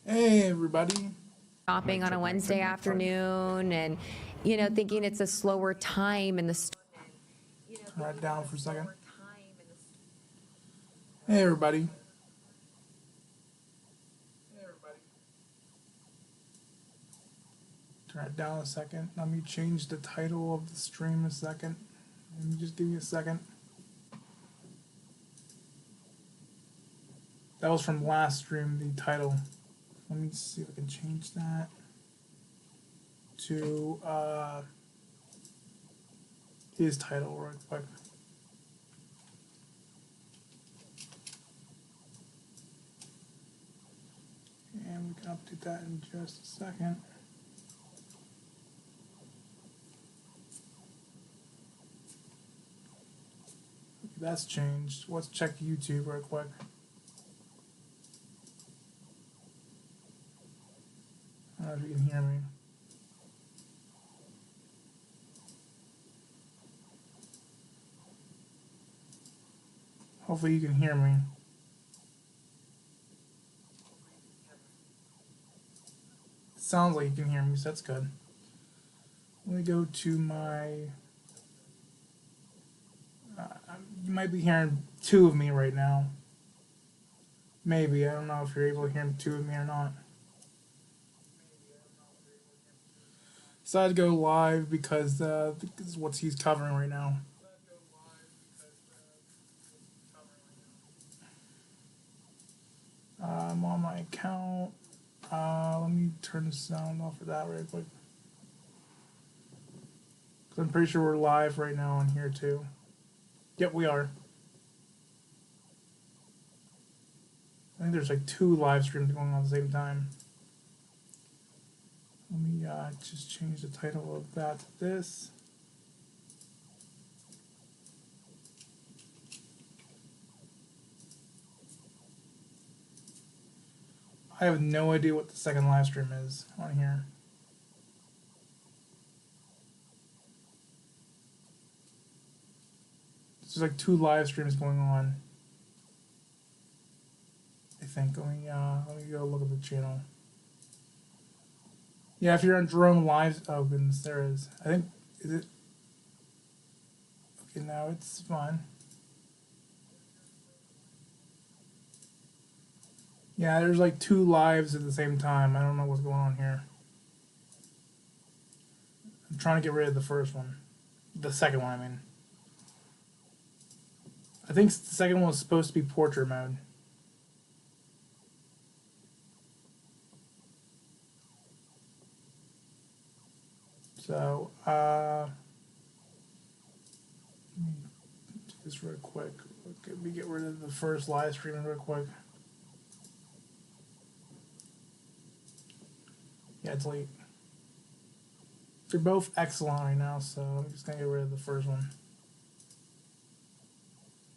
Hey, everybody. Shopping on a Wednesday afternoon and, you know, thinking it's a slower time in the store. Turn that down for a second. Hey, everybody. Turn it down a second. Let me change the title of the stream a second. Let me just give you a second. That was from last stream, the title. Let me see if I can change that to his title real quick. And we can update that in just a second. Okay, that's changed. Let's check YouTube real quick. I don't know if you can hear me. Hopefully you can hear me. It sounds like you can hear me, so that's good. Let me go to my... you might be hearing two of me right now. Maybe. I don't know if you're able to hear two of me or not. Decided to go live because this is what he's covering right now. I'm on my account. Let me turn the sound off for that real quick. Because I'm pretty sure we're live right now on here too. Yep, we are. I think there's like two live streams going on at the same time. Let me just change the title of that to this. I have no idea what the second live stream is on here. There's like two live streams going on. I think. Let me go look at the channel. Yeah, if you're on Jerome Live, oh goodness, there is. I think, is it? Okay, now it's fine. Yeah, there's like two lives at the same time. I don't know what's going on here. I'm trying to get rid of the first one. The second one, I mean. I think the second one was supposed to be portrait mode. So, let me do this real quick. Let me get rid of the first live stream real quick. Yeah, it's late. They're both excellent right now, so I'm just gonna get rid of the first one.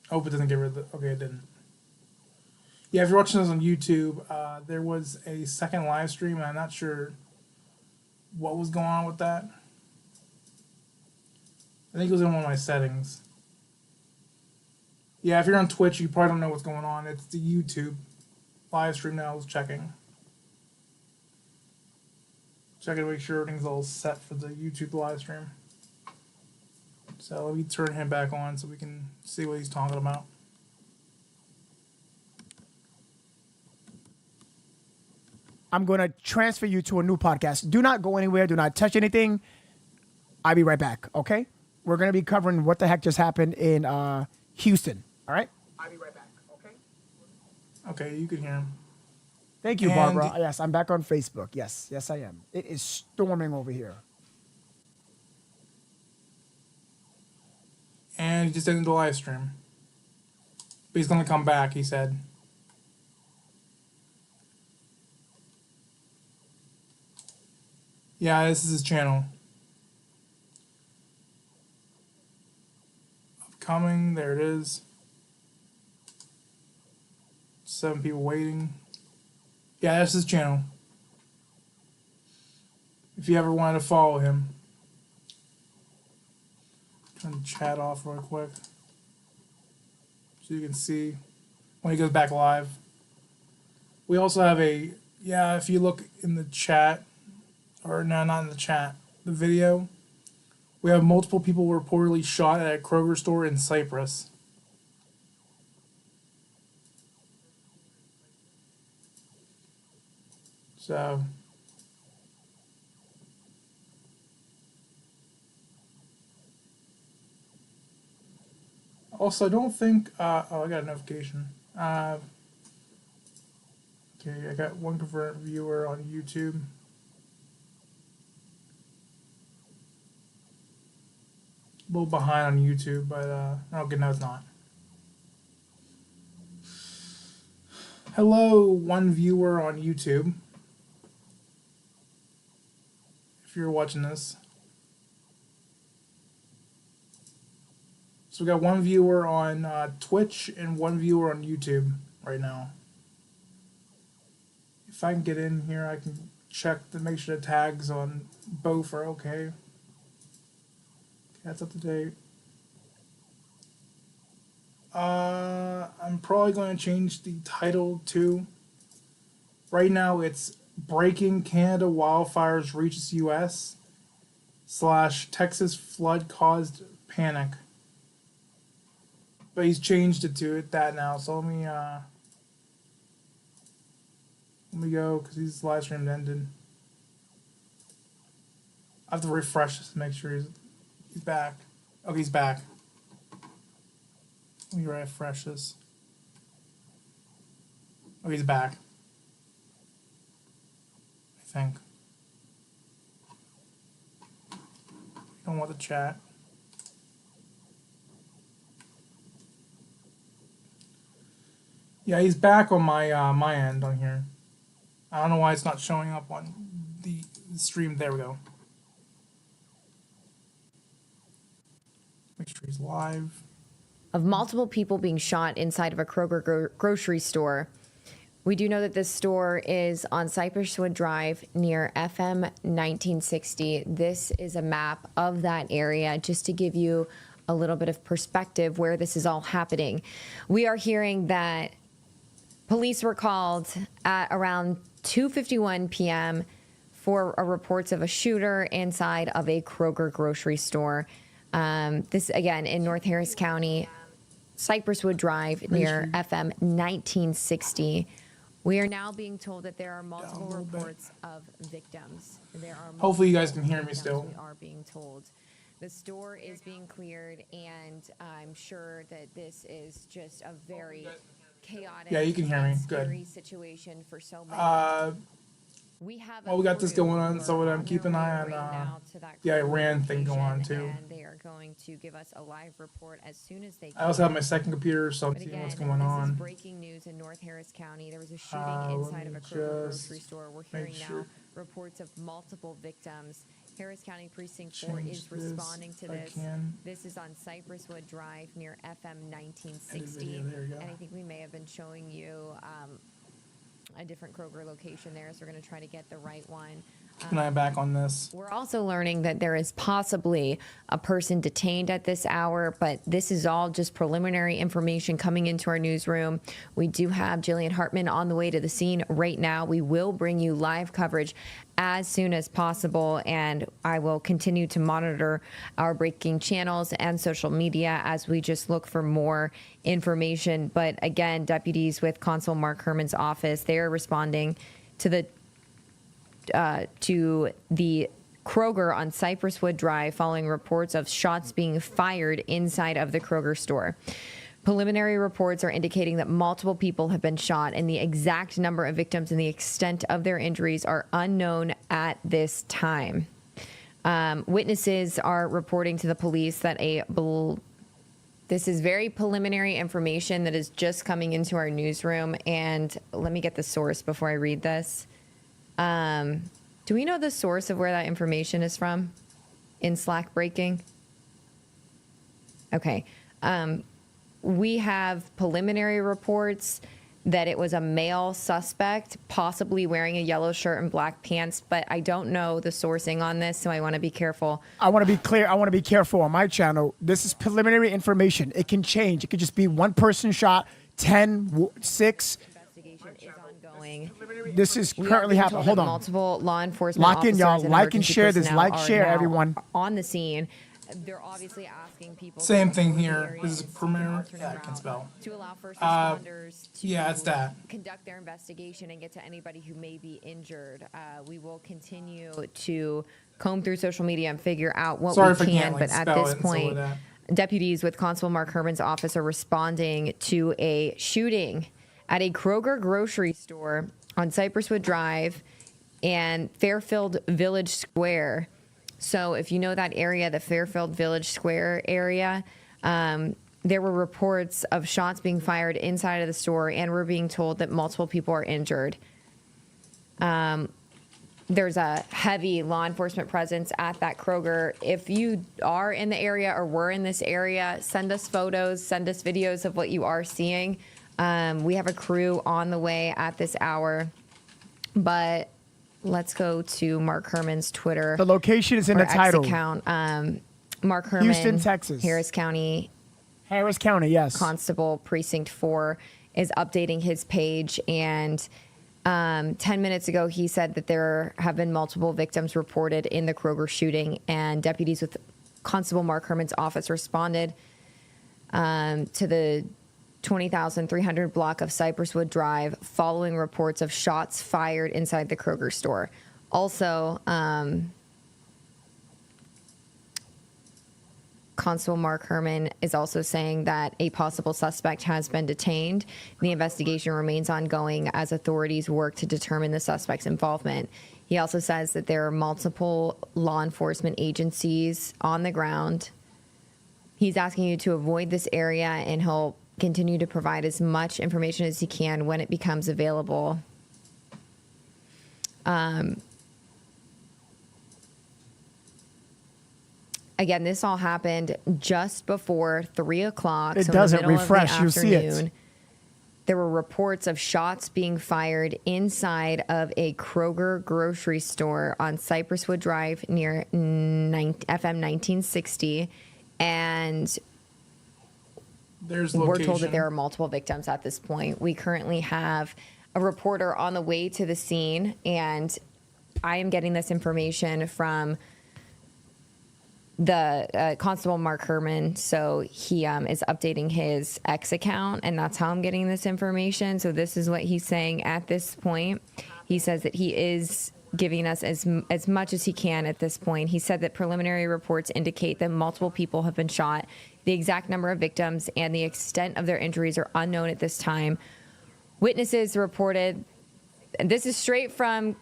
I hope it doesn't get rid of the... Okay, it didn't. Yeah, if you're watching this on YouTube, there was a second live stream, and I'm not sure what was going on with that. I think it was in one of my settings. Yeah, if you're on Twitch, you probably don't know what's going on. It's the YouTube live stream that I was checking. Checking to make sure everything's all set for the YouTube live stream. So let me turn him back on so we can see what he's talking about. I'm going to transfer you to a new podcast. Do not go anywhere. Do not touch anything. I'll be right back, okay? We're going to be covering what the heck just happened in Houston, all right? I'll be right back, okay? Okay, you can hear him. Thank you, Barbara. Yes, I'm back on Facebook. Yes, I am. It is storming over here. And he just ended the live stream. But he's going to come back, he said. Yeah, this is his channel. Upcoming, there it is. 7 people waiting. Yeah, that's his channel. If you ever wanted to follow him. Turn the chat off real quick. So you can see when he goes back live. We also have a Yeah, if you look in the chat, or no, not in the chat, the video, we have multiple people reportedly shot at a Kroger store in Cypress. So, also, I don't think. Oh, I got a notification. Okay, I got one confirmed viewer on YouTube. A little behind on YouTube, but okay, no, it's not. Hello, one viewer on YouTube. If you're watching this. So we got one viewer on Twitch and one viewer on YouTube right now. If I can get in here, I can check to make sure the tags on both are okay. That's up to date. I'm probably going to change the title to. Right now it's Breaking Canada Wildfires Reaches U.S. / Texas Flood Caused Panic. But he's changed it to that now, so let me go, because his live stream ended. I have to refresh this to make sure he's back. Okay, he's back. Let me refresh this. Oh, he's back. I think. You don't want the chat. Yeah, he's back on my end on here. I don't know why it's not showing up on the stream. There we go. Make sure he's live. Of multiple people being shot inside of a Kroger grocery store. We do know that this store is on Cypresswood Drive near FM 1960. This is a map of that area just to give you a little bit of perspective where this is all happening. We are hearing that police were called at around 2:51 p.m. for reports of a shooter inside of a Kroger grocery store. This, again, in North Harris County, Cypresswood Drive near FM 1960. We are now being told that there are multiple reports of victims. Hopefully you guys can hear me still. We are being told. The store is being cleared, and I'm sure that this is just a very chaotic, yeah, you can hear me. Scary situation for so many. We got this going on, so I'm keeping an eye on the Iran thing going on too. And they are going to give us a live report as soon as they can. I also have my second computer, so I'm But seeing again, what's going this on. is breaking news in North Harris County. There was a shooting inside of a Kroger grocery store. We're hearing now reports of multiple victims. Harris County Precinct 4 is responding to this. This is on Cypresswood Drive near FM 1960. And I think we may have been showing you a different Kroger location there, so we're going to try to get the right one. Keep an eye back on this. We're also learning that there is possibly a person detained at this hour, but this is all just preliminary information coming into our newsroom. We do have Jillian Hartman on the way to the scene right now. We will bring you live coverage as soon as possible, and I will continue to monitor our breaking channels and social media as we just look for more information. But again, deputies with Consul Mark Herman's office, they are responding to the Kroger on Cypresswood Drive following reports of shots being fired inside of the Kroger store. Preliminary reports are indicating that multiple people have been shot, and the exact number of victims and the extent of their injuries are unknown at this time. Witnesses are reporting to the police that this is very preliminary information that is just coming into our newsroom, and let me get the source before I read this. Do we know the source of where that information is from in Slack breaking? Okay. We have preliminary reports that it was a male suspect, possibly wearing a yellow shirt and black pants, but I don't know the sourcing on this, so I want to be careful. I want to be clear. I want to be careful on my channel. This is preliminary information. It can change. It could just be one person shot, 10, 6. Investigation is ongoing. going. This is We are currently being happening. told Hold that on. multiple law enforcement Lock in, y'all. officers Like and emergency share this. personnel Like, are share, now everyone. on the scene. They're obviously asking people. Same to thing avoid the here. area This is and seek an Premier. alternate Yeah, I can route spell. to allow first responders to Yeah, it's that. conduct their investigation and get to anybody who may be injured. We will continue to comb through social media and figure out what Sorry we if I can. can't, But like, at spell this it and stuff like point, that. deputies with Constable Mark Herman's office are responding to a shooting at a Kroger grocery store on Cypresswood Drive and Fairfield Village Square. So if you know that area, the Fairfield Village Square area, there were reports of shots being fired inside of the store, and we're being told that multiple people are injured. There's a heavy law enforcement presence at that Kroger. If you are in the area or were in this area, send us photos, send us videos of what you are seeing. We have a crew on the way at this hour, but let's go to Mark Herman's Twitter. The location is in or the title. X account. Mark Herman, Houston, Texas. Harris County Harris County, yes. Constable Precinct 4 is updating his page, and 10 minutes ago, he said that there have been multiple victims reported in the Kroger shooting, and deputies with Constable Mark Herman's office responded to the 20,300 block of Cypresswood Drive following reports of shots fired inside the Kroger store. Also, Constable Mark Herman is also saying that a possible suspect has been detained. The investigation remains ongoing as authorities work to determine the suspect's involvement. He also says that there are multiple law enforcement agencies on the ground. He's asking you to avoid this area, and he'll continue to provide as much information as he can when it becomes available. Again, this all happened just before 3 o'clock. It so doesn't in the middle refresh. Of the You'll see it. afternoon, there were reports of shots being fired inside of a Kroger grocery store on Cypresswood Drive near FM 1960. And There's we're location. told that there are multiple victims at this point. We currently have a reporter on the way to the scene, and I am getting this information from the Constable Mark Herman. So he is updating his X account, and that's how I'm getting this information. So this is what he's saying at this point. He says that he is giving us as much as he can at this point. He said that preliminary reports indicate that multiple people have been shot. The exact number of victims and the extent of their injuries are unknown at this time. Witnesses reported, and this is straight from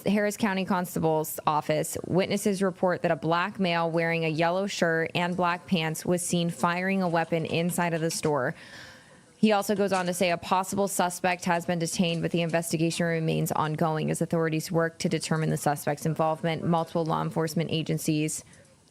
Harris County Constable's office. Witnesses report that a black male wearing a yellow shirt and black pants was seen firing a weapon inside of the store. He also goes on to say a possible suspect has been detained, but the investigation remains ongoing as authorities work to determine the suspect's involvement. Multiple law enforcement agencies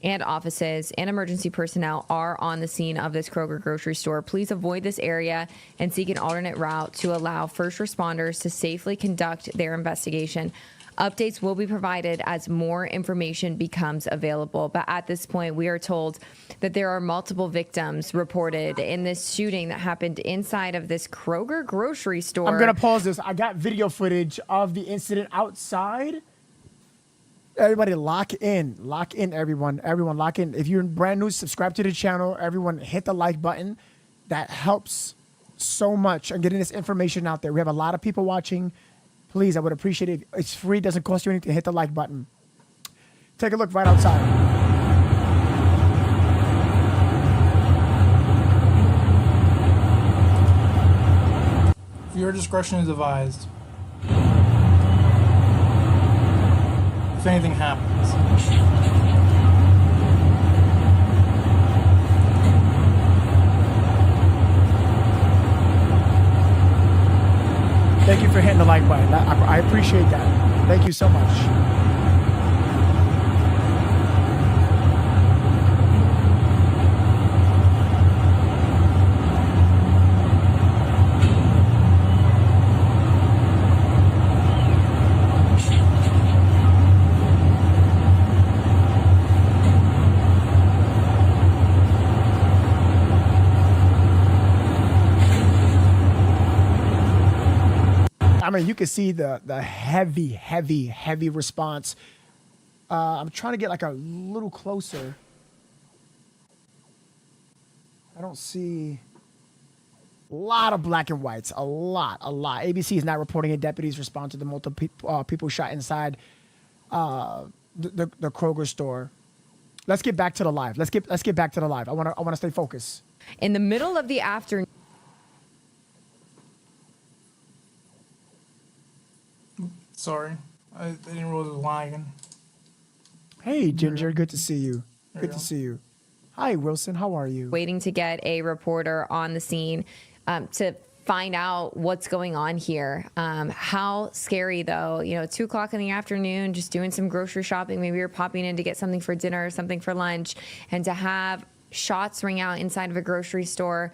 and offices and emergency personnel are on the scene of this Kroger grocery store. Please avoid this area and seek an alternate route to allow first responders to safely conduct their investigation. Updates will be provided as more information becomes available. But at this point, we are told that there are multiple victims reported in this shooting that happened inside of this Kroger grocery store. I'm going to pause this. I got video footage of the incident outside. Everybody lock in, everyone. Everyone lock in. If you're brand new, subscribe to the channel. Everyone hit the like button. That helps so much on getting this information out there. We have a lot of people watching. Please, I would appreciate it. It's free. Doesn't cost you anything. Hit the like button. Take a look right outside. Your discretion is advised. If anything happens. Thank you for hitting the like button. I appreciate that. Thank you so much. mean, you can see the heavy response. I'm trying to get like a little closer. I don't see a lot of black and whites. A lot. ABC is not reporting it. Deputies respond to the multiple people shot inside the Kroger store. Let's get back to the live. Let's get back to the live. I want to stay focused. In the middle of the afternoon. Sorry, I didn't realize it was lagging. Hey, Ginger. Good to see you. Good to see you. Hi, Wilson. How are you? Waiting to get a reporter on the scene to find out what's going on here. How scary, though. 2 o'clock in the afternoon, just doing some grocery shopping. Maybe you're popping in to get something for dinner or something for lunch. And to have shots ring out inside of a grocery store,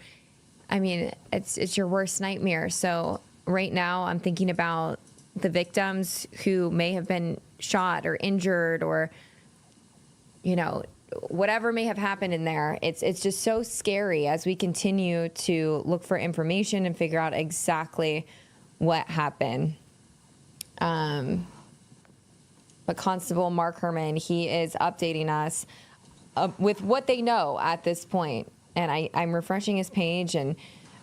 I mean, it's your worst nightmare. So right now I'm thinking about the victims who may have been shot or injured or, whatever may have happened in there. It's just so scary as we continue to look for information and figure out exactly what happened. But Constable Mark Herman, he is updating us with what they know at this point. And I'm refreshing his page, and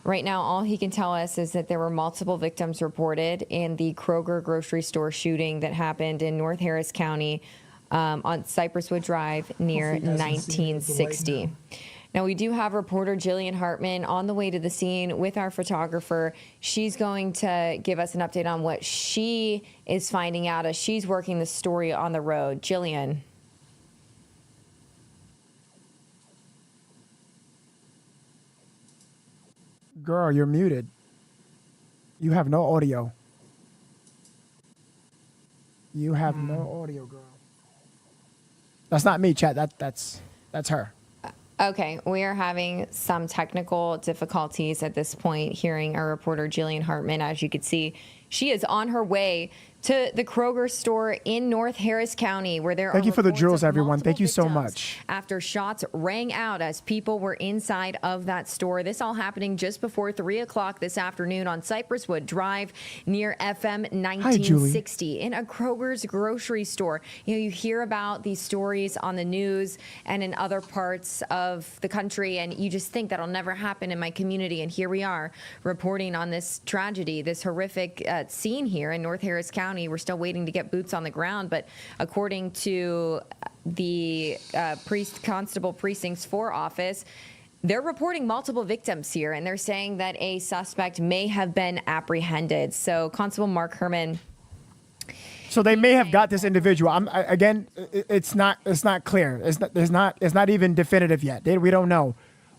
right now all he can tell us is that there were multiple victims reported in the Kroger grocery store shooting that happened in North Harris County on Cypress Drive near 1960. Now, we do have reporter Jillian Hartman on the way to the scene with our photographer. She's going to give us an update on what she is finding out as she's working the story on the road. Jillian. Girl, you're muted. You have no audio. You have no audio, girl. That's not me, chat. That's her. Okay, we are having some technical difficulties at this point hearing our reporter Jillian Hartman. As you can see, she is on her way to the Kroger store in North Harris County, where there are Thank you for the reports drills, of everyone. multiple Thank you so victims much. after shots rang out as people were inside of that store. This all happening just before 3 o'clock this afternoon on Cypress Drive near FM 1960 in a Kroger's grocery store. You hear about these stories on the news and in other parts of the country, and you just think that'll never happen in my community. And here we are reporting on this tragedy, this horrific scene here in North Harris County. We're still waiting to get boots on the ground, but according to the Constable Precincts 4 office, they're reporting multiple victims here, and they're saying that a suspect may have been apprehended. So Constable Mark Herman. So they may have got this individual. It's not clear. It's not even definitive yet. We don't know.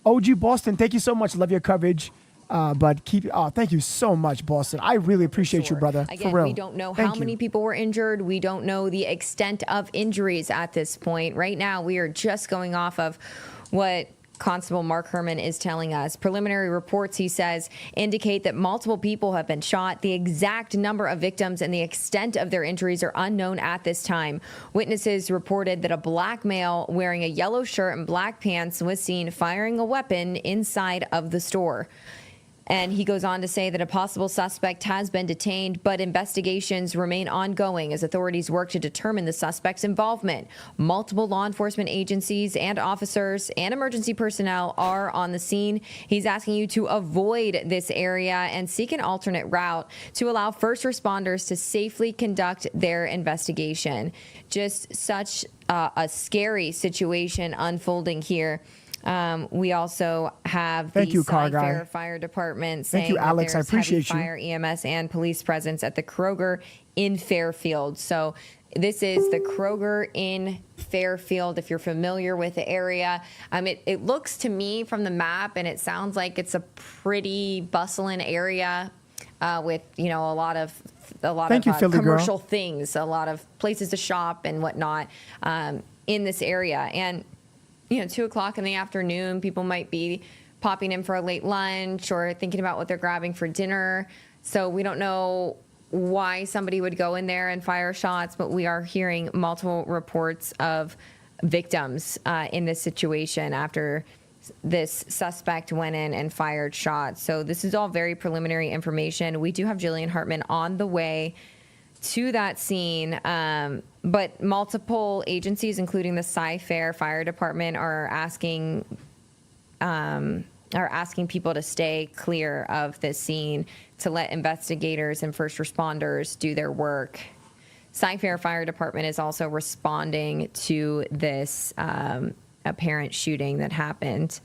OG Boston, thank you so much. Love your coverage. But thank you so much, Boston. I really appreciate you, brother. Again, for real. we don't know how many people were injured. We don't know the extent of injuries at this point. Right now, we are just going off of what Constable Mark Herman is telling us. Preliminary reports, he says, indicate that multiple people have been shot. The exact number of victims and the extent of their injuries are unknown at this time. Witnesses reported that a black male wearing a yellow shirt and black pants was seen firing a weapon inside of the store. And he goes on to say that a possible suspect has been detained, but investigations remain ongoing as authorities work to determine the suspect's involvement. Multiple law enforcement agencies and officers and emergency personnel are on the scene. He's asking you to avoid this area and seek an alternate route to allow first responders to safely conduct their investigation. Just such a scary situation unfolding here. We also have the Cypress Fire Department saying that there's heavy fire, EMS, and police presence at the Kroger in Fairfield. So this is the Kroger in Fairfield, if you're familiar with the area. It looks to me from the map, and it sounds like it's a pretty bustling area with, a lot of commercial things, a lot of places to shop and whatnot in this area. And 2 o'clock in the afternoon, people might be popping in for a late lunch or thinking about what they're grabbing for dinner. So we don't know why somebody would go in there and fire shots, but we are hearing multiple reports of victims in this situation after this suspect went in and fired shots. So this is all very preliminary information. We do have Jillian Hartman on the way to that scene, but multiple agencies, including the Cy-Fair Fire Department, are asking people to stay clear of this scene to let investigators and first responders do their work. Cy-Fair Fire Department is also responding to this apparent shooting that happened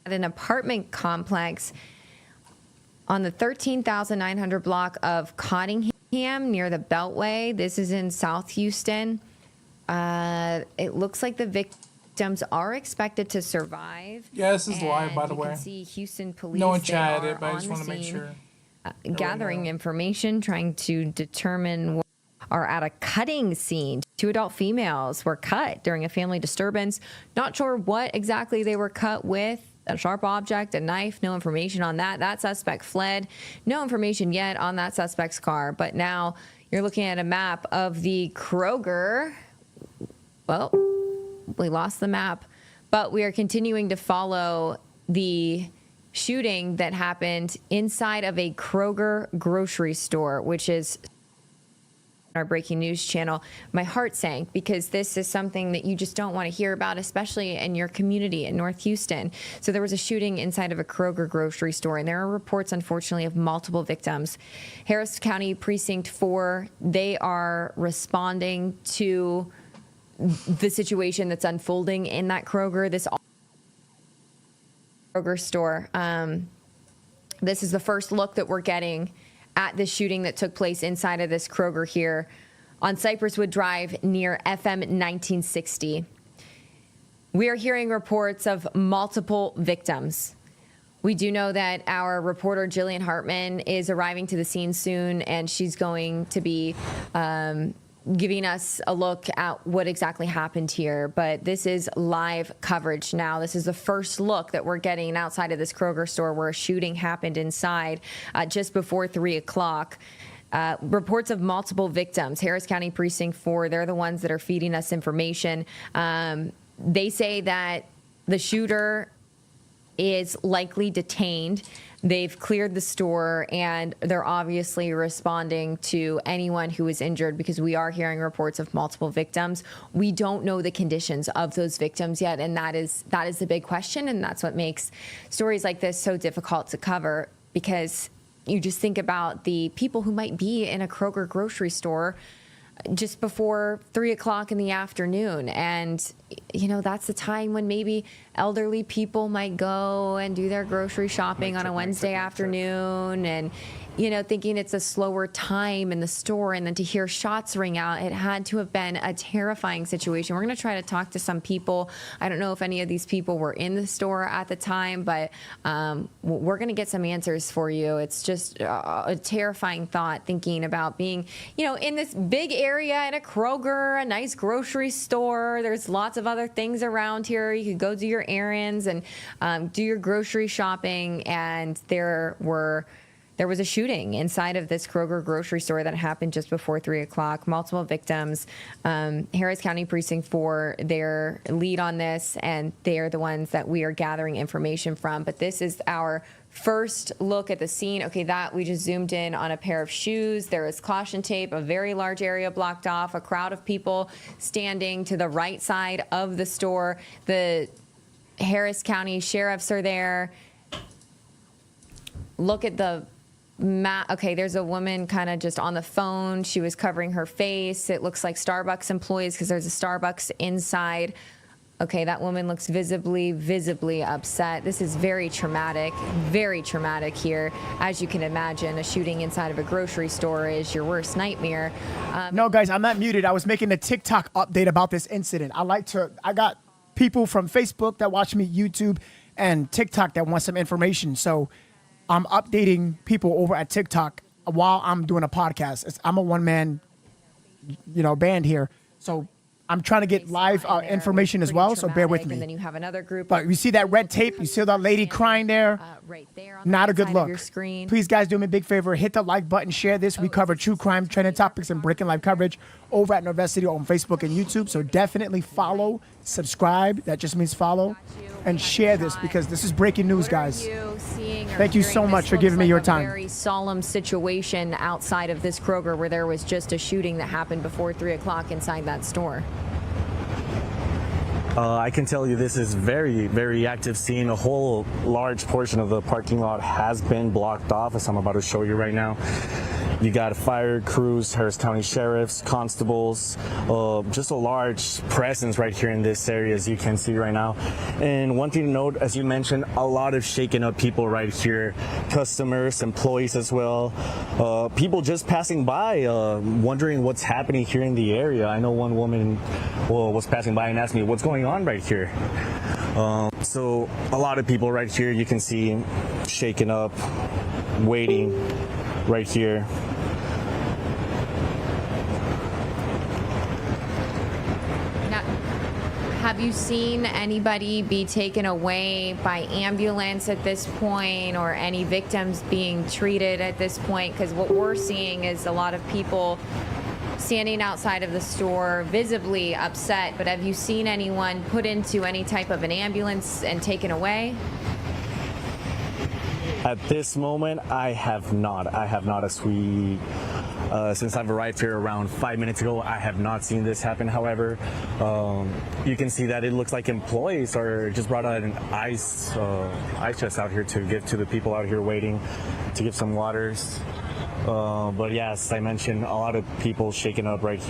at an apartment complex on the 13,900 block of Cottingham near the Beltway. This is in South Houston. It looks like the victims are expected to survive. Yeah, this is live, by the way. You can see Houston police. No one they chatted are it, but I on just the want to make scene, sure. gathering information, trying to determine what are at a cutting scene. 2 adult females were cut during a family disturbance. Not sure what exactly they were cut with. A sharp object, a knife, no information on that. That suspect fled. No information yet on that suspect's car. But now you're looking at a map of the Kroger. Well, we lost the map, but we are continuing to follow the shooting that happened inside of a Kroger grocery store, which is our breaking news channel. My heart sank because this is something that you just don't want to hear about, especially in your community in North Houston. So there was a shooting inside of a Kroger grocery store, and there are reports, unfortunately, of multiple victims. Harris County Precinct 4, they are responding to the situation that's unfolding in that Kroger, this Kroger store. This is the first look that we're getting at the shooting that took place inside of this Kroger here on Cypress Drive near FM 1960. We are hearing reports of multiple victims. We do know that our reporter Jillian Hartman is arriving to the scene soon, and she's going to be giving us a look at what exactly happened here. But this is live coverage now. This is the first look that we're getting outside of this Kroger store where a shooting happened inside just before 3 o'clock. Reports of multiple victims. Harris County Precinct 4, they're the ones that are feeding us information. They say that the shooter is likely detained. They've cleared the store, and they're obviously responding to anyone who is injured because we are hearing reports of multiple victims. We don't know the conditions of those victims yet, and that is the big question, and that's what makes stories like this so difficult to cover, because you just think about the people who might be in a Kroger grocery store just before 3 o'clock in the afternoon. And, you know, that's the time when maybe elderly people might go and do their grocery shopping on a Wednesday afternoon and, you know, thinking it's a slower time in the store. And then to hear shots ring out, it had to have been a terrifying situation. We're going to try to talk to some people. I don't know if any of these people were in the store at the time, but we're going to get some answers for you. It's just a terrifying thought, thinking about being, you know, in this big area in a Kroger, a nice grocery store. There's lots of other things around here. You could go do your errands and do your grocery shopping. And there was a shooting inside of this Kroger grocery store that happened just before 3 o'clock. Multiple victims. Harris County Precinct 4, their lead on this, and they're the ones that we are gathering information from. But this is our first look at the scene. Okay, that we just zoomed in on a pair of shoes. There is caution tape, a very large area blocked off, a crowd of people standing to the right side of the store. The Harris County sheriffs are there. Look at the map. Okay, there's a woman kind of just on the phone. She was covering her face. It looks like Starbucks employees because there's a Starbucks inside. Okay, that woman looks visibly upset. This is very traumatic here. As you can imagine, a shooting inside of a grocery store is your worst nightmare. No, guys, I'm not muted. I was making a TikTok update about this incident. I got people from Facebook that watch me, YouTube, and TikTok that want some information. So I'm updating people over at TikTok while I'm doing a podcast. I'm a one-man, band here. So I'm trying to get live information as well, so bear with me. And then you have another group. But you see that red tape? You see that lady crying there? Right there on Not the a good side of look. your screen. Please, guys, do me a big favor. Hit the like button. Share this. We cover true crime, trending topics, and breaking live coverage over at Norvest City on Facebook and YouTube. So definitely follow, subscribe. That just means follow. And share this because this is breaking news, guys. Thank you so much for giving me your time. Very solemn situation outside of this Kroger where there was just a shooting that happened before 3 o'clock inside that store. I can tell you this is very, very active scene. A whole large portion of the parking lot has been blocked off, as I'm about to show you right now. You got fire crews, Harris County sheriffs, constables, just a large presence right here in this area, as you can see right now. And one thing to note, as you mentioned, a lot of shaken up people right here, customers, employees as well, people just passing by, wondering what's happening here in the area. I know one woman was passing by and asked me what's going on right here. So a lot of people right here, you can see shaken up, waiting right here. Have you seen anybody be taken away by ambulance at this point, or any victims being treated at this point? Because what we're seeing is a lot of people standing outside of the store, visibly upset. But have you seen anyone put into any type of an ambulance and taken away? At this moment, I have not. As we, since I've arrived here around 5 minutes ago, I have not seen this happen. However, you can see that it looks like employees are just brought out an ice chest out here to give to the people out here waiting, to give some waters. But yes, I mentioned a lot of people shaken up right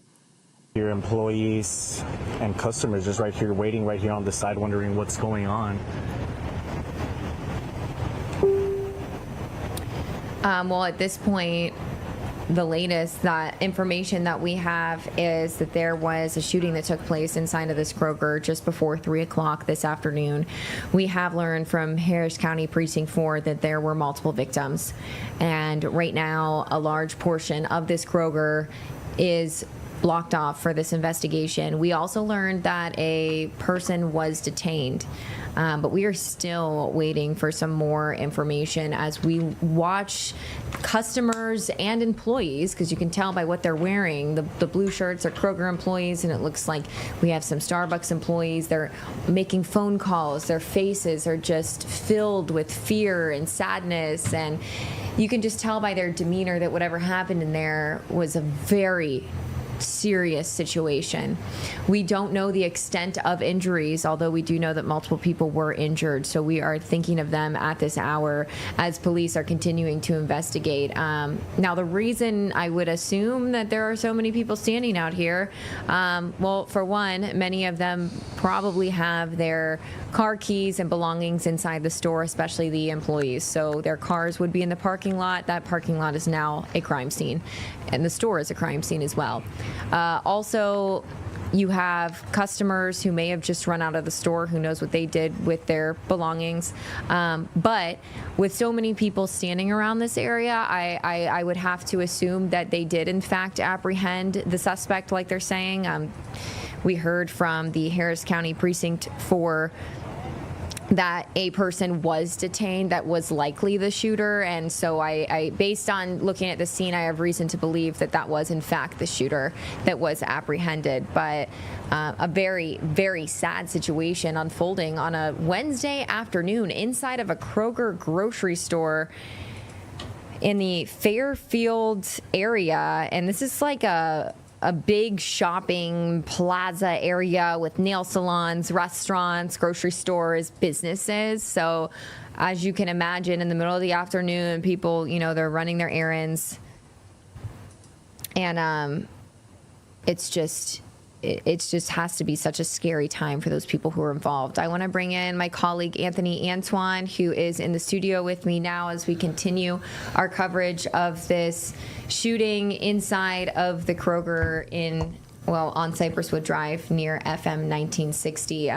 here, employees and customers just right here waiting right here on the side, wondering what's going on. Well, at this point, the latest information that we have is that there was a shooting that took place inside of this Kroger just before 3 o'clock this afternoon. We have learned from Harris County Precinct 4 that there were multiple victims. And right now, a large portion of this Kroger is blocked off for this investigation. We also learned that a person was detained. But we are still waiting for some more information as we watch customers and employees, because you can tell by what they're wearing. The blue shirts are Kroger employees, and it looks like we have some Starbucks employees. They're making phone calls. Their faces are just filled with fear and sadness, and you can just tell by their demeanor that whatever happened in there was a very serious situation. We don't know the extent of injuries, although we do know that multiple people were injured. So we are thinking of them at this hour as police are continuing to investigate. Now, the reason I would assume that there are so many people standing out here, well, for one, many of them probably have their car keys and belongings inside the store, especially the employees. So their cars would be in the parking lot. That parking lot is now a crime scene, and the store is a crime scene as well. Also, you have customers who may have just run out of the store. Who knows what they did with their belongings. But with so many people standing around this area, I would have to assume that they did, in fact, apprehend the suspect, like they're saying. We heard from the Harris County Precinct 4 that a person was detained that was likely the shooter, and so I based on looking at the scene, I have reason to believe that that was in fact the shooter that was apprehended. But a very, very sad situation unfolding on a Wednesday afternoon inside of a Kroger grocery store in the Fairfield area, and this is like a big shopping plaza area with nail salons, restaurants, grocery stores, businesses. So as you can imagine, in the middle of the afternoon, people, they're running their errands. And it just has to be such a scary time for those people who are involved. I want to bring in my colleague Anthony Antoine, who is in the studio with me now as we continue our coverage of this shooting inside of the Kroger on Cypresswood Drive near FM 1960.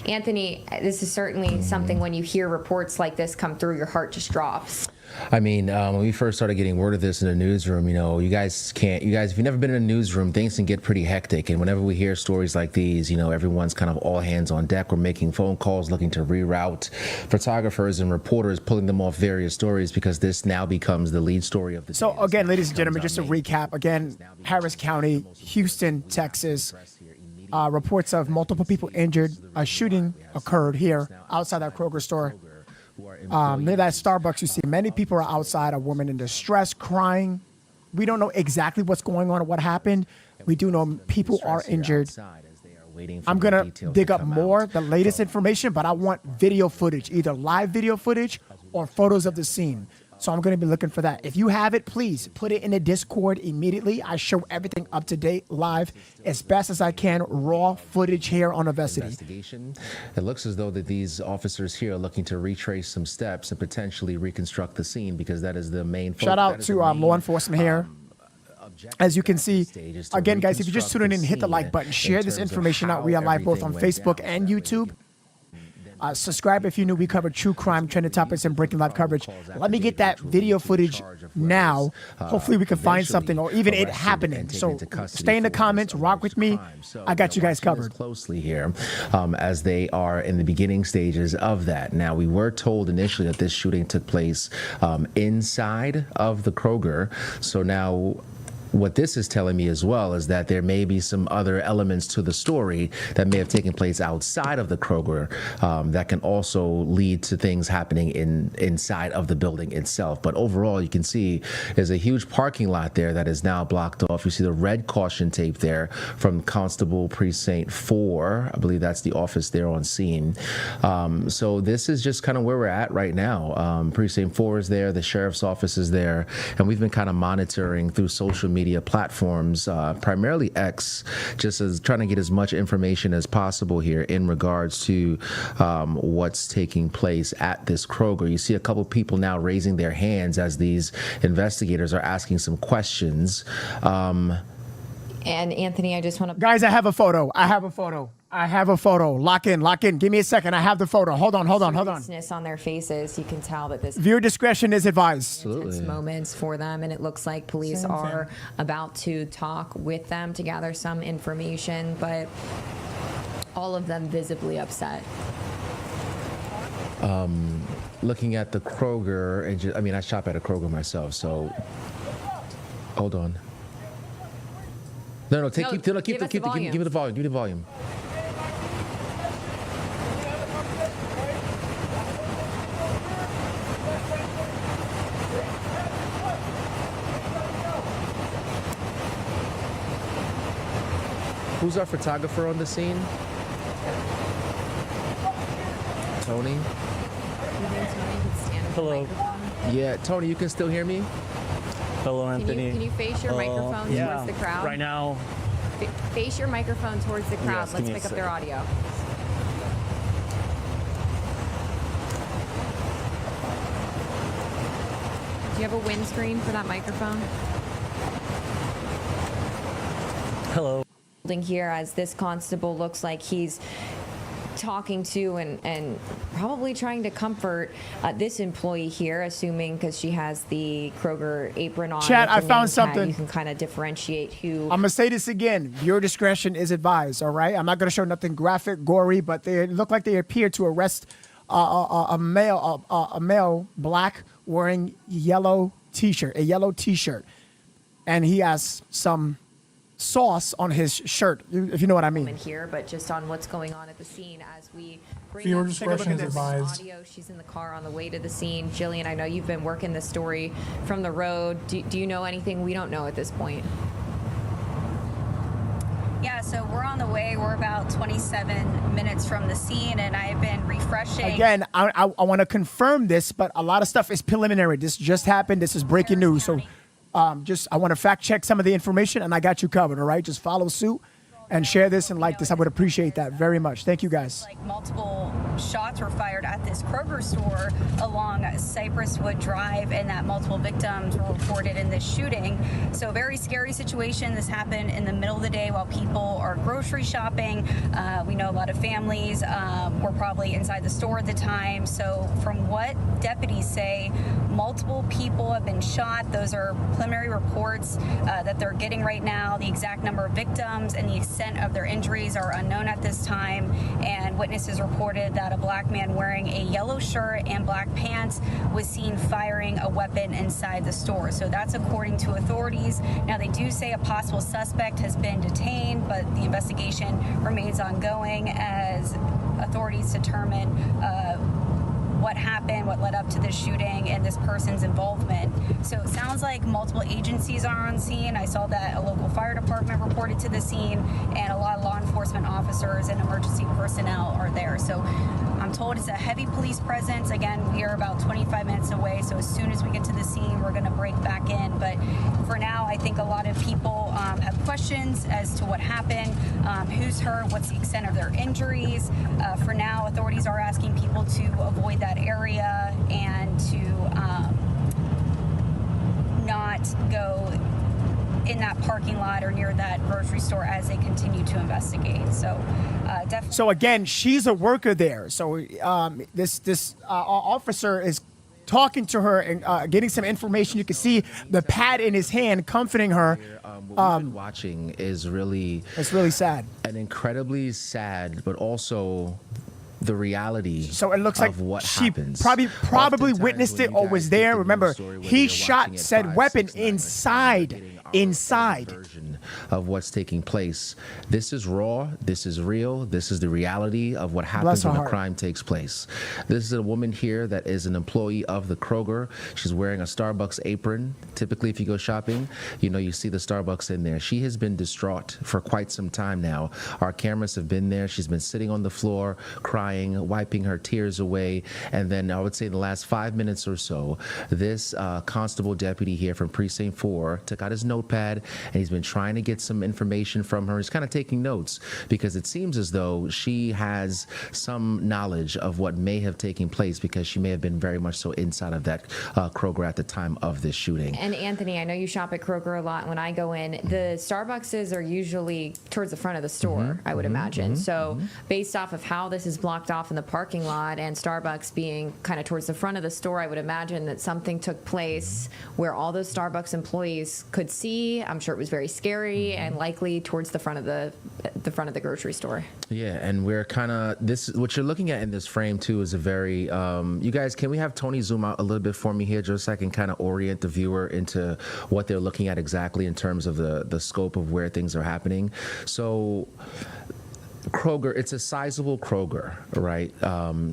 Anthony, this is certainly something when you hear reports like this come through, your heart just drops. I mean, when we first started getting word of this in the newsroom, you guys, if you've never been in a newsroom, things can get pretty hectic. And whenever we hear stories like these, everyone's kind of all hands on deck. We're making phone calls, looking to reroute photographers and reporters, pulling them off various stories because this now becomes the lead story of the day. So again, ladies and gentlemen, just to recap, again, Harris County, Houston, Texas, reports of multiple people injured. A shooting occurred here outside that Kroger store. Near that Starbucks, you see many people are outside, a woman in distress, crying. We don't know exactly what's going on or what happened. We do know people are injured. I'm going to dig up more, the latest information, but I want video footage, either live video footage or photos of the scene. So I'm going to be looking for that. If you have it, please put it in the Discord immediately. I show everything up to date, live, as best as I can, raw footage here on Investigation. It looks as though that these officers here are looking to retrace some steps and potentially reconstruct the scene because that is the main focus. Shout out to law enforcement here. As you can see, again, guys, if you're just tuning in, hit the like button, share this information out. We are live both on Facebook and YouTube. Subscribe if you're new. We cover true crime, trending topics, and breaking live coverage. Let me get that video footage now. Hopefully we can find something or even it happening. So stay in the comments, rock with me. I got you guys covered. Closely here as they are in the beginning stages of that. Now, we were told initially that this shooting took place inside of the Kroger. So now what this is telling me as well is that there may be some other elements to the story that may have taken place outside of the Kroger that can also lead to things happening inside of the building itself. But overall, you can see there's a huge parking lot there that is now blocked off. You see the red caution tape there from Constable Precinct 4. I believe that's the office there on scene. So this is just kind of where we're at right now. Precinct 4 is there, the sheriff's office is there, and we've been kind of monitoring through social media platforms, primarily X, just as trying to get as much information as possible here in regards to what's taking place at this Kroger. You see a couple people now raising their hands as these investigators are asking some questions. And Anthony, I just want to... Guys, I have a photo. Lock in. Give me a second. I have the photo. Hold on. On their faces, you can tell that this... Viewer discretion is advised. Intense moments for them, and it looks like police are about to talk with them to gather some information, but all of them visibly upset. Looking at the Kroger, and I shop at a Kroger myself, so hold on. No, keep the volume. Who's our photographer on the scene? Tony? Hello. Yeah, Tony, you can still hear me? Hello, Anthony. Can you face your microphone towards the crowd? Right now. Face your microphone towards the crowd. Yes, Let's pick up their audio. Do you have a windscreen for that microphone? Hello. Here, as this constable looks like he's talking to and probably trying to comfort this employee here, assuming because she has the Kroger apron on. Chat, I found something. You can kind of differentiate who. I'm gonna say this again. Your discretion is advised. All right. I'm not gonna show nothing graphic, gory, but they look like they appear to arrest a male, black, wearing a yellow T-shirt, and he has some sauce on his shirt, if you know what I mean. Here, but just on what's going on at the scene as we bring Viewer up discretion is advised. Audio. She's in the car on the way to the scene. Jillian, I know you've been working this story from the road. Do you know anything we don't know at this point? Yeah, so we're on the way. We're about 27 minutes from the scene, and I've been refreshing. Again, I want to confirm this, but a lot of stuff is preliminary. This just happened. This is breaking news. So I want to fact check some of the information, and I got you covered, all right? Just follow suit and share this and like this. I would appreciate that very much. Thank you, guys. Like multiple shots were fired at this Kroger store along Cypress Drive, and that multiple victims were reported in this shooting. So very scary situation. This happened in the middle of the day while people are grocery shopping. We know a lot of families were probably inside the store at the time. So from what deputies say, multiple people have been shot. Those are preliminary reports that they're getting right now. The exact number of victims and the extent of their injuries are unknown at this time. And witnesses reported that a black man wearing a yellow shirt and black pants was seen firing a weapon inside the store. So that's according to authorities. Now, they do say a possible suspect has been detained, but the investigation remains ongoing as authorities determine what happened, what led up to this shooting, and this person's involvement. So it sounds like multiple agencies are on scene. I saw that a local fire department reported to the scene, and a lot of law enforcement officers and emergency personnel are there. So I'm told it's a heavy police presence. Again, we are about 25 minutes away, so as soon as we get to the scene, we're going to break back in. But for now, I think a lot of people have questions as to what happened, who's hurt, what's the extent of their injuries. For now, authorities are asking people to avoid that area and to not go in that parking lot or near that grocery store as they continue to investigate. So definitely. So again, she's a worker there. So this officer is talking to her and getting some information. You can see the pad in his hand, comforting her. What we've been watching is really, it's really sad. and incredibly sad, but also the reality. So it looks like of what she happens. probably Oftentimes witnessed when it you or guys was get there. the news Remember, story, whether he you're shot watching at said 5, weapon 6, 9, or 10, inside. getting our Inside. version of what's taking place. This is raw. This is real. This is the reality of what happens her when a heart. crime takes place. This is a woman here that is an employee of the Kroger. She's wearing a Starbucks apron. Typically, if you go shopping, you see the Starbucks in there. She has been distraught for quite some time now. Our cameras have been there. She's been sitting on the floor, crying, wiping her tears away. And then I would say in the last 5 minutes or so, this constable deputy here from Precinct 4 took out his notepad, and he's been trying to get some information from her. He's kind of taking notes because it seems as though she has some knowledge of what may have taken place because she may have been very much so inside of that Kroger at the time of this shooting. And Anthony, I know you shop at Kroger a lot. When I go in, the Starbuckses are usually towards the front of the store, I would imagine. So based off of how this is blocked off in the parking lot and Starbucks being kind of towards the front of the store, I would imagine that something took place where all those Starbucks employees could see. I'm sure it was very scary and likely towards the front of the grocery store. Yeah, and we're kind of what you're looking at in this frame too is a very you guys, can we have Tony zoom out a little bit for me here just so I can kind of orient the viewer into what they're looking at exactly in terms of the scope of where things are happening. So Kroger, it's a sizable Kroger, right?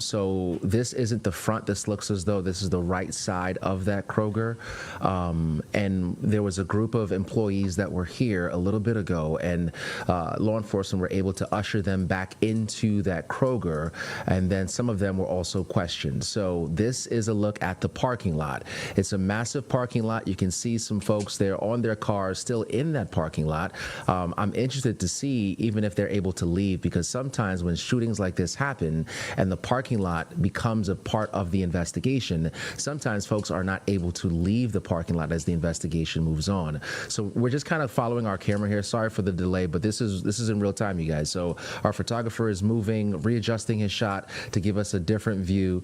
So this isn't the front. This looks as though this is the right side of that Kroger. And there was a group of employees that were here a little bit ago, and law enforcement were able to usher them back into that Kroger, and then some of them were also questioned. So this is a look at the parking lot. It's a massive parking lot. You can see some folks there on their cars still in that parking lot. I'm interested to see even if they're able to leave, because sometimes when shootings like this happen and the parking lot becomes a part of the investigation, sometimes folks are not able to leave the parking lot as the investigation moves on. So we're just kind of following our camera here. Sorry for the delay, but this is in real time, you guys. So our photographer is moving, readjusting his shot to give us a different view.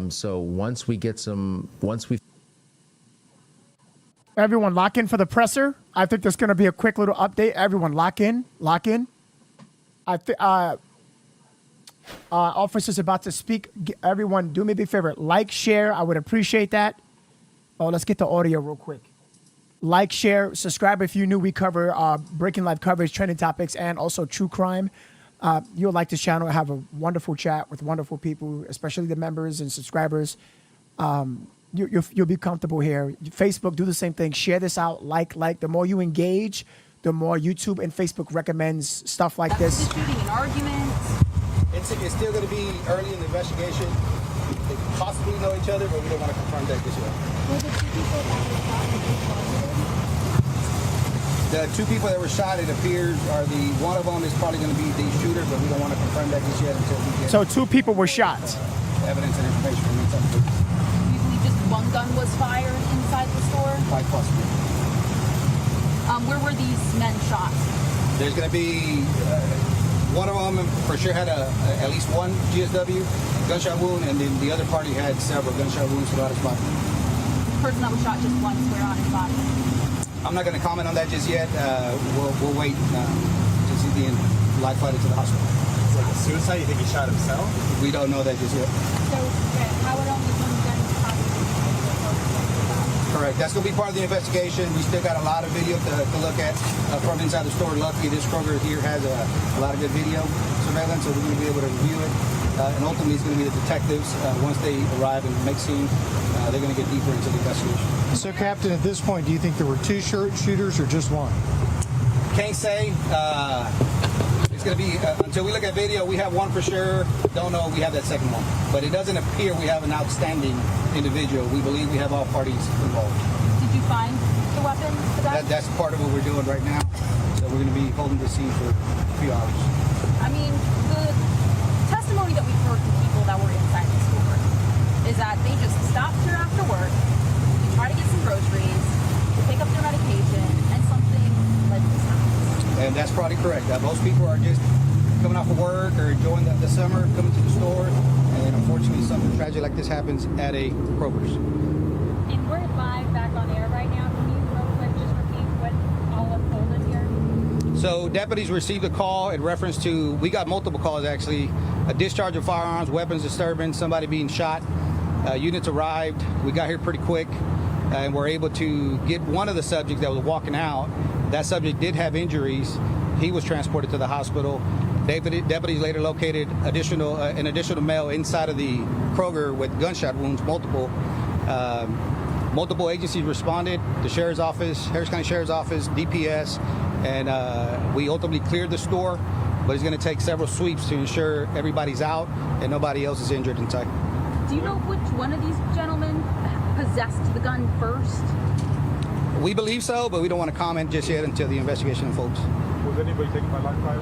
So once we Everyone lock in for the presser. I think there's going to be a quick little update. Everyone lock in. Officer's about to speak. Everyone, do me a big favor. Like, share. I would appreciate that. Oh, let's get the audio real quick. Like, share, subscribe if you're new. We cover breaking live coverage, trending topics, and also true crime. You'll like this channel. I have a wonderful chat with wonderful people, especially the members and subscribers. You'll be comfortable here. Facebook, do the same thing. Share this out. Like. The more you engage, the more YouTube and Facebook recommends stuff like this. Shooting and arguments. It's still going to be early in the investigation. They possibly know each other, but we don't want to confirm that just yet. Were the two people that were shot? The two people that were shot, it appears, are one of them is probably going to be the shooter, but we don't want to confirm that just yet until we get So 2 people were shot. evidence and information from each other. You believe just one gun was fired inside the store? Quite possibly. Where were these men shot? There's going to be one of them for sure had at least one GSW gunshot wound, and then the other party had several gunshot wounds throughout his body. person that was shot just once where on his body? I'm not going to comment on that just yet. We'll wait to see the live flight into the hospital. It's like a suicide? You think he shot himself? We don't know that just yet. So, how would only one gun possibly be? Correct. That's going to be part of the investigation. We still got a lot of video to look at from inside the store. Luckily, this Kroger here has a lot of good video surveillance, so we're going to be able to review it. And ultimately, it's going to be the detectives. Once they arrive and make scene, they're going to get deeper into the investigation. So, Captain, at this point, do you think there were two shooters or just one? Can't say. It's going to be, until we look at video, we have one for sure. Don't know if we have that second one. But it doesn't appear we have an outstanding individual. We believe we have all parties involved. Did you find the weapon for that? That's part of what we're doing right now. So we're going to be holding the scene for a few hours. I mean, the testimony that we've heard from people that were inside the store is that they just stopped here after work, try to get some groceries, pick up their medication, and something like this happens. And that's probably correct. Most people are just coming off of work or enjoying the summer, coming to the store, and unfortunately something tragic like this happens at a Kroger's. And we're live back on air right now. Can you real quick just repeat what all unfolded here? So deputies received a call in reference to, we got multiple calls actually, a discharge of firearms, weapons disturbance, somebody being shot. Units arrived. We got here pretty quick and were able to get one of the subjects that was walking out. That subject did have injuries. He was transported to the hospital. Deputies later located an additional male inside of the Kroger with gunshot wounds, multiple. Multiple agencies responded, the Sheriff's Office, Harris County Sheriff's Office, DPS, and we ultimately cleared the store, but it's going to take several sweeps to ensure everybody's out and nobody else is injured inside. Do you know which one of these gentlemen possessed the gun first? We believe so, but we don't want to comment just yet until the investigation unfolds. Was anybody taken by live fire?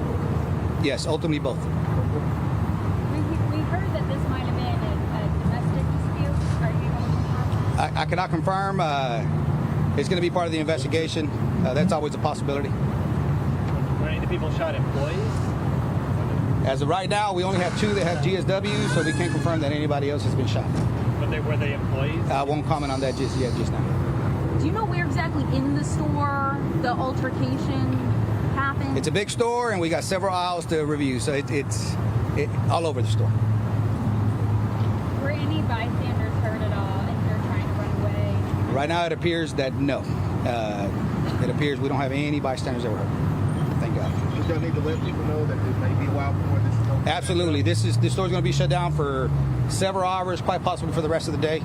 Yes, ultimately both. We heard that this might have been a domestic dispute. Are you able to confirm? I cannot confirm. It's going to be part of the investigation. That's always a possibility. Were any of the people shot employees? As of right now, we only have two that have GSW, so we can't confirm that anybody else has been shot. But were they employees? I won't comment on that just yet, just now. Do you know where exactly in the store the altercation happened? It's a big store, and we got several aisles to review, so it's all over the store. Were any bystanders hurt at all and you're trying to run away? Right now, it appears that no. It appears we don't have any bystanders that were hurt. Thank God. You still need to let people know that it may be a while before this is over. Absolutely. This store's going to be shut down for several hours, quite possibly for the rest of the day.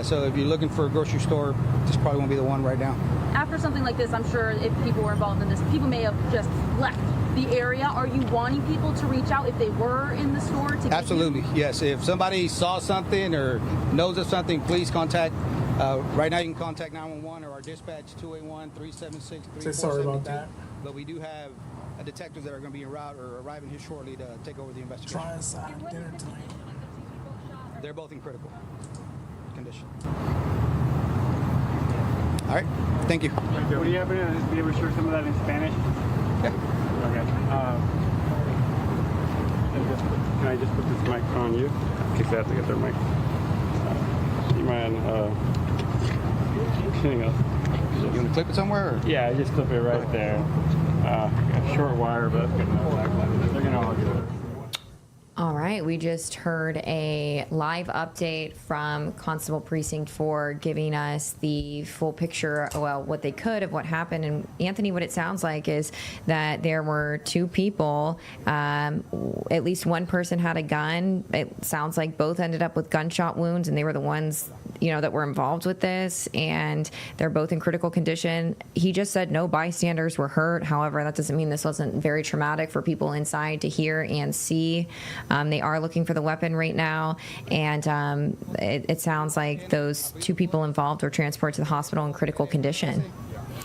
So if you're looking for a grocery store, this probably won't be the one right now. After something like this, I'm sure if people were involved in this, people may have just left the area. Are you wanting people to reach out if they were in the store? To Absolutely, yes. If somebody saw something or knows of something, please contact. Right now, you can contact 911 or our dispatch 281-376-3472. Sorry about that. But we do have detectives that are going to be en route or arriving here shortly to take over the investigation. Try us out dinner tonight. They're both in critical condition. All right, thank you. Would you be able to share some of that in Spanish? Yeah. Okay. Can I just put this mic on you? In case they have to get their mic. You mind anything else? You want to clip it somewhere? Or? Yeah, just clip it right there. A short wire, but that's good enough. They're gonna all get it. All right, we just heard a live update from Constable Precinct 4 giving us the full picture, well, what they could of what happened. And Anthony, what it sounds like is that there were two people, at least one person had a gun. It sounds like both ended up with gunshot wounds, and they were the ones, that were involved with this, and they're both in critical condition. He just said no bystanders were hurt. However, that doesn't mean this wasn't very traumatic for people inside to hear and see. They are looking for the weapon right now, and it sounds like those two people involved were transported to the hospital in critical condition.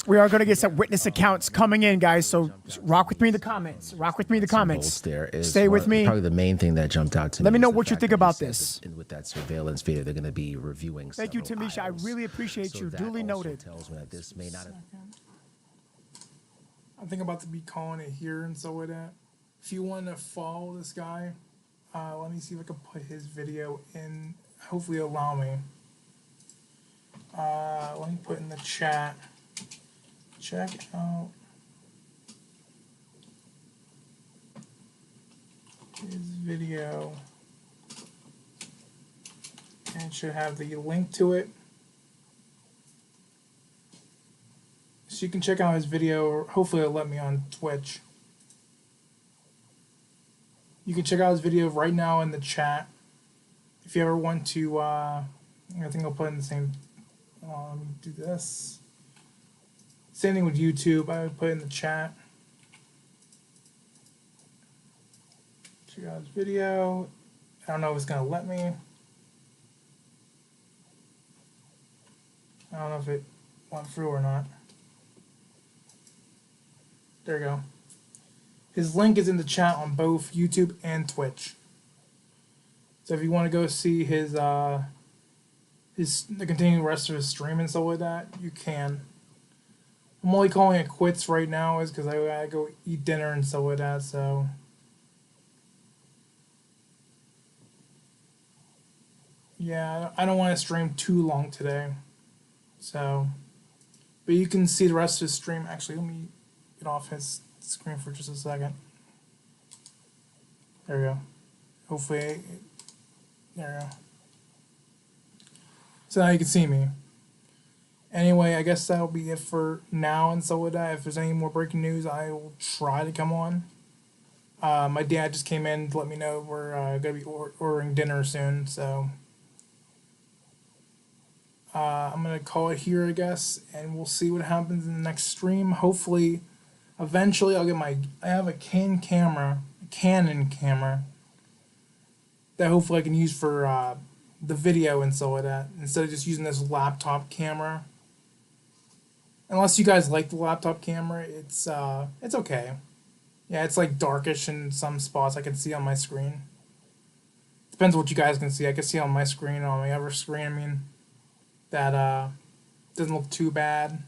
We are going to get some witness accounts coming in, guys, so rock with me in the comments. Rock with me in the comments. There is Stay with me. Probably the main thing that jumped out to me. Let me know is the what you fact think that about he said this. that with that surveillance video, they're going to be reviewing. Thank you, Tamisha. I really appreciate you. That Duly also noted. tells me that this may not have. I think I'm about to be calling it here and so with that. If you want to follow this guy, let me see if I can put his video in. Hopefully allow me. Let me put in the chat. Check out his video. And it should have the link to it. So you can check out his video. Hopefully it'll let me on Twitch. You can check out his video right now in the chat. If you ever want to, I think I'll put in the same, let me do this. Same thing with YouTube, I would put in the chat. Check out his video. I don't know if it's gonna let me. I don't know if it went through or not. There you go. His link is in the chat on both YouTube and Twitch. So if you want to go see the continuing rest of his stream and stuff like that, you can. I'm only calling it quits right now is because I gotta go eat dinner and stuff like that, so. Yeah, I don't want to stream too long today. So, but you can see the rest of his stream. Actually, let me get off his screen for just a second. There we go. Hopefully, there we go. So now you can see me. Anyway, I guess that'll be it for now and so with that. If there's any more breaking news, I will try to come on. My dad just came in to let me know we're going to be ordering dinner soon, so I'm going to call it here, I guess, and we'll see what happens in the next stream. Hopefully, eventually I'll get I have a Canon camera that hopefully I can use for the video and so like that, instead of just using this laptop camera. Unless you guys like the laptop camera, it's okay. Yeah, it's like darkish in some spots I can see on my screen. Depends what you guys can see. I can see on my screen, on my other screen, I mean, that doesn't look too bad.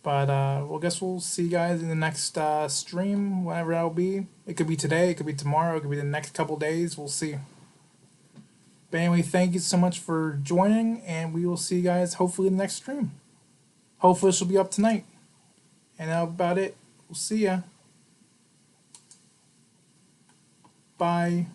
But well, I guess we'll see you guys in the next stream, whenever that'll be. It could be today, it could be tomorrow, it could be the next couple days. We'll see. But anyway, thank you so much for joining, and we will see you guys hopefully in the next stream. Hopefully this will be up tonight. And that's about it. We'll see ya. Bye.